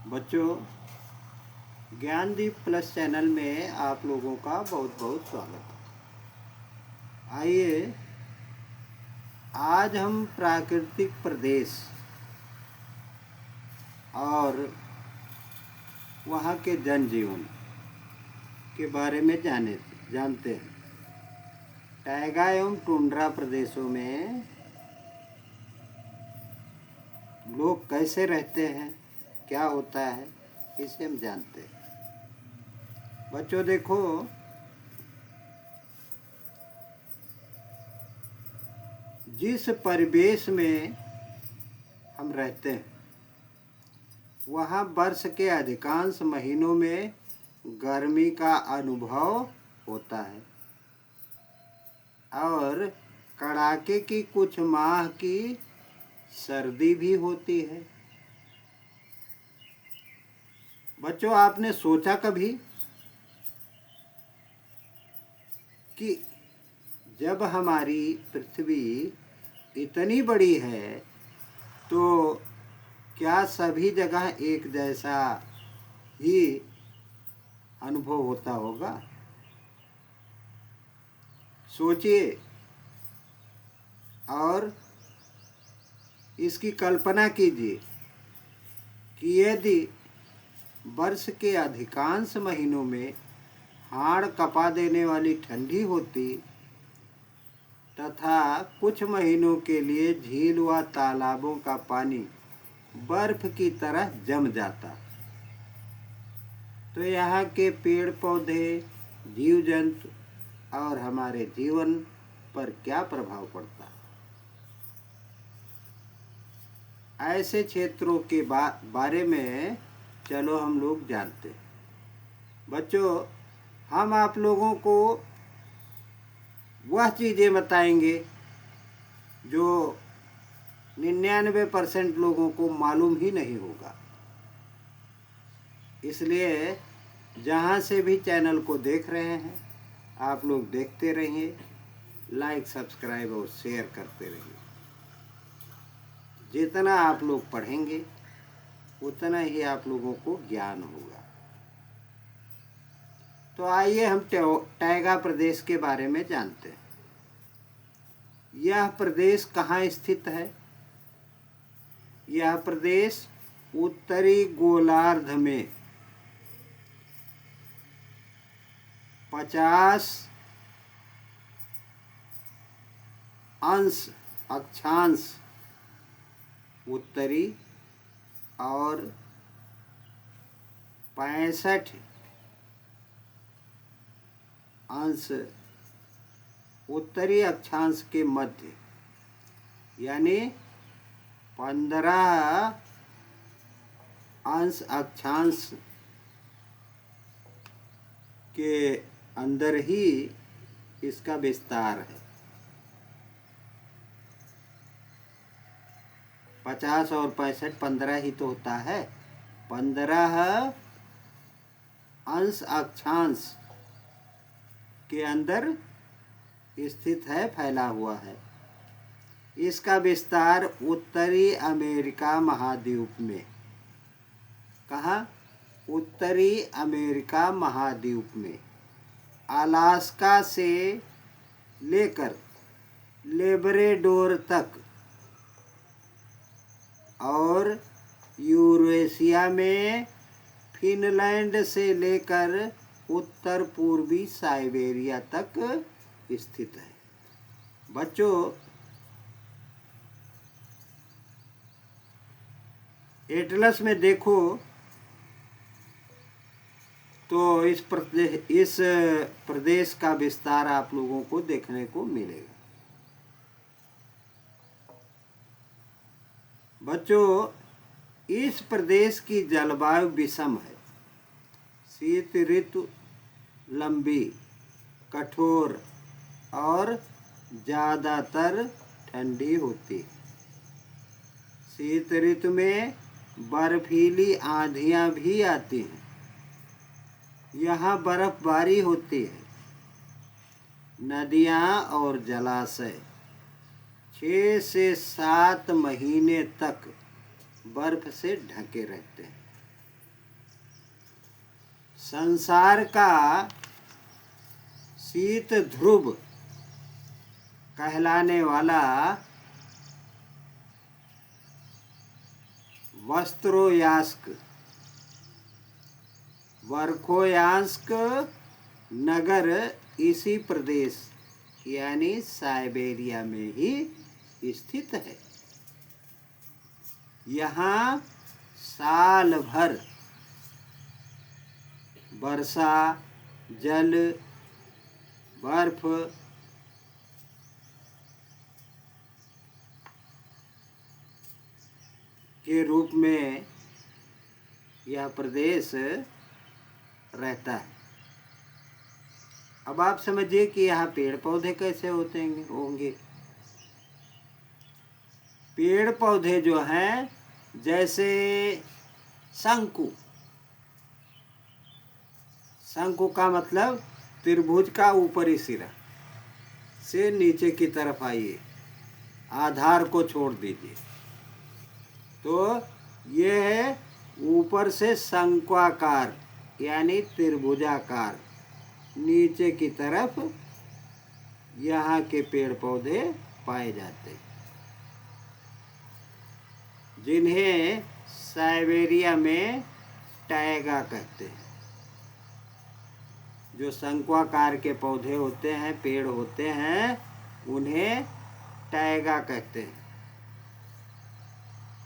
बच्चों, Gyandeep plus channel में आप लोगों का बहुत बहुत स्वागत है। आइए आज हम प्राकृतिक प्रदेश और वहाँ के जनजीवन के बारे में जानते हैं। टैगा एवं टुंड्रा प्रदेशों में लोग कैसे रहते हैं, क्या होता है, इसे हम जानते हैं। बच्चों देखो, जिस परिवेश में हम रहते हैं वहाँ वर्ष के अधिकांश महीनों में गर्मी का अनुभव होता है और कड़ाके की कुछ माह की सर्दी भी होती है। बच्चों, आपने सोचा कभी कि जब हमारी पृथ्वी इतनी बड़ी है तो क्या सभी जगह एक जैसा ही अनुभव होता होगा? सोचिए और इसकी कल्पना कीजिए कि यदि वर्ष के अधिकांश महीनों में हाड़ कपा देने वाली ठंडी होती तथा कुछ महीनों के लिए झील व तालाबों का पानी बर्फ की तरह जम जाता, तो यहाँ के पेड़ पौधे, जीव जंतु और हमारे जीवन पर क्या प्रभाव पड़ता। ऐसे क्षेत्रों के बारे में चलो हम लोग जानते हैं। बच्चों, हम आप लोगों को वह चीज़ें बताएंगे जो 99% लोगों को मालूम ही नहीं होगा। इसलिए जहाँ से भी चैनल को देख रहे हैं आप लोग देखते रहिए, लाइक, सब्सक्राइब और शेयर करते रहिए। जितना आप लोग पढ़ेंगे उतना ही आप लोगों को ज्ञान होगा। तो आइए हम टैगा प्रदेश के बारे में जानते हैं। यह प्रदेश कहाँ स्थित है? यह प्रदेश उत्तरी गोलार्ध में 50 अंश अक्षांश उत्तरी और 65 अंश उत्तरी अक्षांश के मध्य, यानी 15 अंश अक्षांश के अंदर ही इसका विस्तार है। 50 और 65 15 ही तो होता है। 15 अंश अक्षांश के अंदर स्थित है, फैला हुआ है। इसका विस्तार उत्तरी अमेरिका महाद्वीप में, कहाँ? उत्तरी अमेरिका महाद्वीप में अलास्का से लेकर लेब्राडोर तक और यूरेशिया में फिनलैंड से लेकर उत्तर पूर्वी साइबेरिया तक स्थित है। बच्चों, एटलस में देखो तो इस प्रदेश का विस्तार आप लोगों को देखने को मिलेगा। बच्चों, इस प्रदेश की जलवायु विषम है। शीत ऋतु लंबी, कठोर और ज़्यादातर ठंडी होती है। शीत ऋतु में बर्फीली आंधियाँ भी आती हैं। यहाँ बर्फबारी होती है। नदियाँ और जलाशय 6 से 7 महीने तक बर्फ से ढके रहते हैं। संसार का शीत ध्रुव कहलाने वाला वस्त्रोयास्क वर्खोयांस्क नगर इसी प्रदेश यानी साइबेरिया में ही स्थित है। यहाँ साल भर वर्षा जल बर्फ के रूप में यह प्रदेश रहता है। अब आप समझिए कि यहाँ पेड़ पौधे कैसे होंगे। पेड़ पौधे जो हैं जैसे शंकु का मतलब त्रिभुज का ऊपरी सिरा से नीचे की तरफ आइए, आधार को छोड़ दीजिए, तो ये है ऊपर से शंक्वाकार यानी त्रिभुजाकार, नीचे की तरफ यहाँ के पेड़ पौधे पाए जाते हैं, जिन्हें साइबेरिया में टैगा कहते हैं। जो शंक्वाकार के पौधे होते हैं, पेड़ होते हैं, उन्हें टैगा कहते हैं।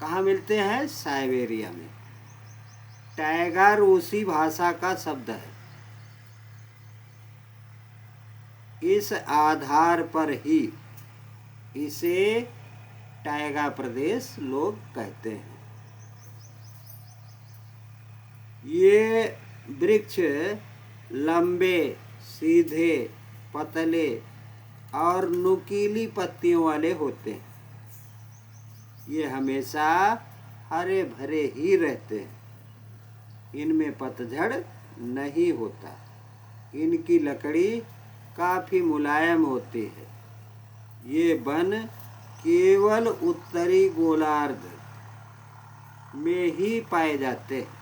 कहाँ मिलते हैं? साइबेरिया में। टैगा रूसी भाषा का शब्द है। इस आधार पर ही इसे टैगा प्रदेश लोग कहते हैं। ये वृक्ष लंबे, सीधे, पतले और नुकीली पत्तियों वाले होते हैं। ये हमेशा हरे भरे ही रहते हैं। इनमें पतझड़ नहीं होता। इनकी लकड़ी काफ़ी मुलायम होती है। ये वन केवल उत्तरी गोलार्ध में ही पाए जाते हैं।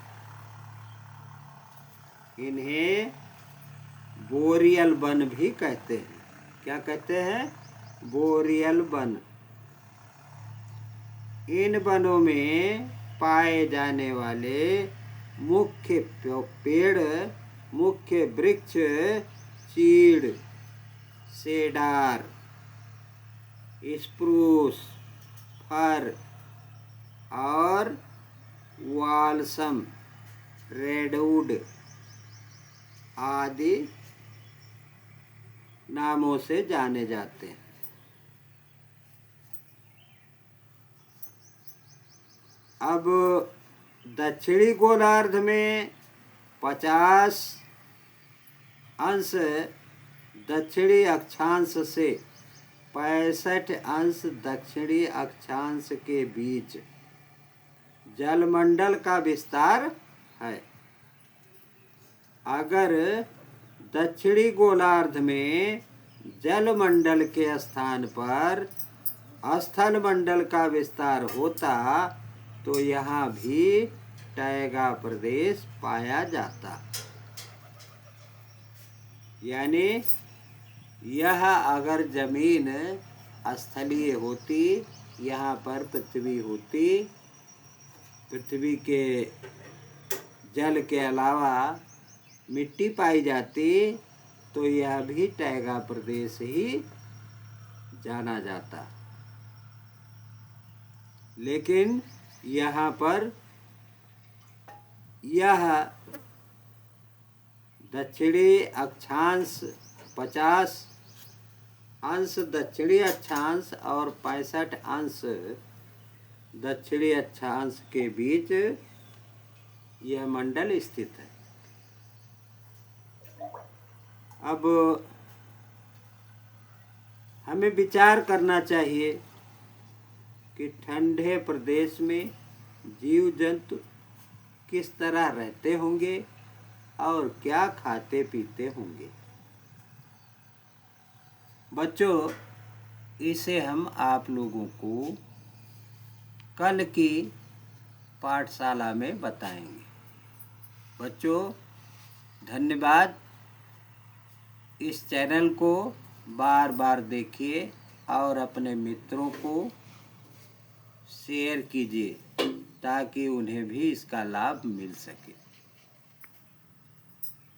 इन्हें बोरियल वन भी कहते हैं। क्या कहते हैं? Boreal one. इन वनों में पाए जाने वाले मुख्य पेड़, मुख्य वृक्ष चीड़, सेडार, स्प्रूस, फर और वाल्सम, रेडवुड आदि नामों से जाने जाते हैं। अब दक्षिणी गोलार्ध में 50 अंश दक्षिणी अक्षांश से 65 अंश दक्षिणी अक्षांश के बीच जलमंडल का विस्तार है। अगर दक्षिणी गोलार्ध में जलमंडल के स्थान पर स्थल मंडल का विस्तार होता तो यहाँ भी टैगा प्रदेश पाया जाता। यानी यह अगर जमीन स्थलीय होती, यहाँ पर पृथ्वी होती, पृथ्वी के जल के अलावा मिट्टी पाई जाती, तो यह भी टैगा प्रदेश ही जाना जाता। लेकिन यहाँ पर यह दक्षिणी अक्षांश 50 अंश दक्षिणी अक्षांश और 65 अंश दक्षिणी अक्षांश के बीच यह मंडल स्थित है। अब हमें विचार करना चाहिए कि ठंडे प्रदेश में जीव जंतु किस तरह रहते होंगे और क्या खाते पीते होंगे। बच्चों, इसे हम आप लोगों को कल की पाठशाला में बताएंगे। बच्चों, धन्यवाद। इस चैनल को बार बार देखिए और अपने मित्रों को शेयर कीजिए ताकि उन्हें भी इसका लाभ मिल सके।